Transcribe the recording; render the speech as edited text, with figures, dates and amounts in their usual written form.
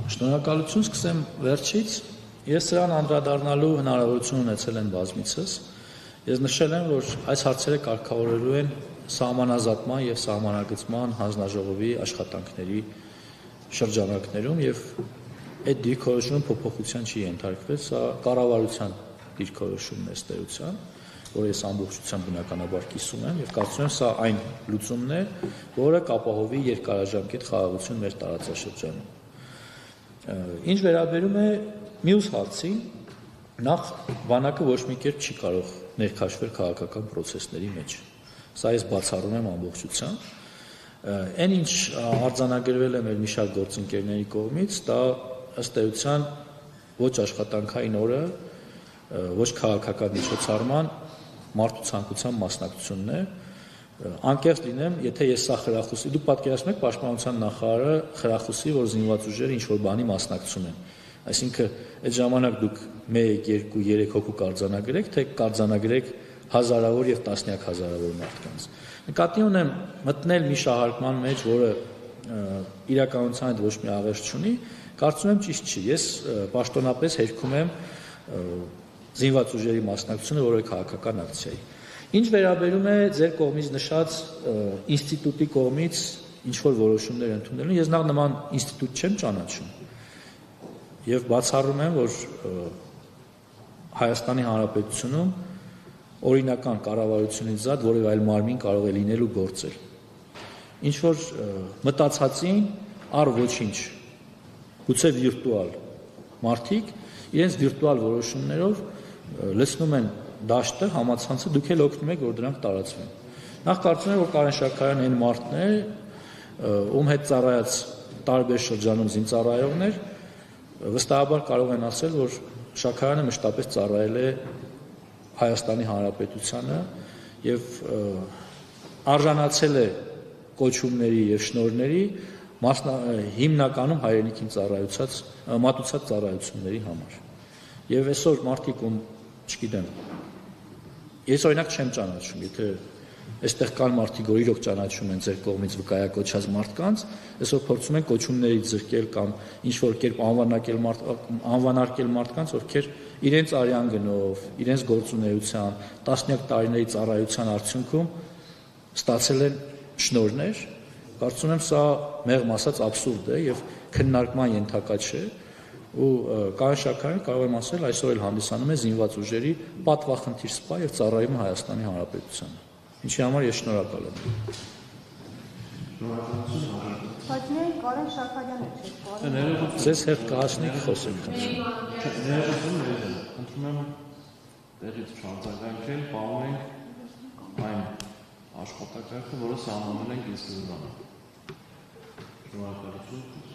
Շնորհակալություն, սկսեմ վերջից։ Ես սրան անդրադառնալու հնարավորություն ունեցել եմ բազմիցս։ Ես նշել եմ, որ այս հարցերը կարգավորելու են սահմանազատման եւ սահմանագծման հանձնաժողովի աշխատանքների շրջանակներում եւ այդ դիրքորոշումը փոփոխության չի ենթարկվել, սա կառավարության դիրքորոշումն է ըստեյության, որ ես ամբողջությամբ բնականաբար կիսում եմ եւ կարծում եմ սա այն լուծումն է, որը կապահովի երկարաժամկետ խաղաղություն մեր տարածաշրջանում։ Ինչ վերաբերում է մյուս հարցին, նախ բանակը ոչ մի կերպ չի կարող ներքաշվել քաղաքական process-ների մեջ։ Սա ես բացառում եմ ամբողջությամբ։ Այն ինչ արձանագրվել է մեր մի շարք գործընկերների կողմից, դա ըստ էության ոչ աշխատանքային օրը, ոչ քաղաքական միջոցառման մարդու ցանկության մասնակցությունն է։ Անկեղծ լինեմ, եթե ես սա խրախուսի, դուք պատկերացնում եք պաշտպանության նախարարը խրախուսի, որ զինված ուժերը ինչ-որ բանի մասնակցություն են։ Այսինքն այդ ժամանակ դուք 1, 2, 3 հոգու կարձանագրեք, թե կարձանագրեք հազարավոր եւ տասնյակ հազարավոր մարդկանց։ Նկատի ունեմ մտնել մի շահարկման մեջ, որը իրականության հետ ոչ մի աղերս չունի, կարծում եմ ճիշտ չի։ Ես պաշտոնապես հերքում եմ զինված ուժերի մասնակցությունը որևէ քաղաքական ակցիայի։ Ինչ վերաբերում է ձեր կողմից նշած ինստիտուտի կողմից ինչ-որ որոշումներ ընդունելուն, ես նախ նման ինստիտուտ չեմ ճանաչում եւ բացառում եմ, որ Հայաստանի Հանրապետությունում օրինական կառավարությունից զատ որևէ այլ մարմին կարող է լինել ու գործել։ Ինչ-որ մտածածին առ ոչինչ, գուցե վիրտուալ մարդիկ իրենց վիրտուալ որոշումներով լցնում են դաշտը, համացանցը, դուք էլ օգնում եք, որ դրանք տարածվեն։ Նախ կարծում եմ, որ Կարեն Շաքարյանն այն մարդն է, ում հետ ծառայած տարբեր շրջանում զինծառայողներ վստահաբար կարող են ասել, որ Շաքարյանը մշտապես ծառայել է Հայաստանի Հանրապետությանը եւ արժանացել է կոչումների եւ շնորհների հիմնականում հայրենիքին մատուցած ծառայությունների համար։ Եվ այսօր մարդիկ, չգիտեմ, ես օրինակ չեմ ճանաչում, եթե այստեղ կան մարդիկ, որ իրոք ճանաչում են ձեր կողմից վկայակոչած մարդկանց, այսօր փորձում են կոչումներից զրկել կամ ինչ-որ կերպ անվանարկել մարդկանց, ովքեր իրենց արյան գնով, իրենց գործունեության, տասնյակ տարիների ծառայության արդյունքում ստացել են շնորհներ, կարծում եմ սա մեղմ ասած աբսուրդ է եւ քննարկման ենթակա չէ, ու Կարեն Շաքարյանը կարող եմ ասել այսօր էլ հանդիսանում է զինված ուժերի պատվախնդիր սպա եւ ծառայում է Հայաստանի Հանրապետությանը, ինչի համար ես շնորհակալ եմ։ Բայց միայն Կարեն Շաքարյանը չէ, Ձեզ հետ կհասնեք խոսեք, Խնդրում եմ տեղից չարձագանքել, պահում այն աշխատակարգը, որը սահմանել ենք ի սկզբանե։ Շնորհակալություն։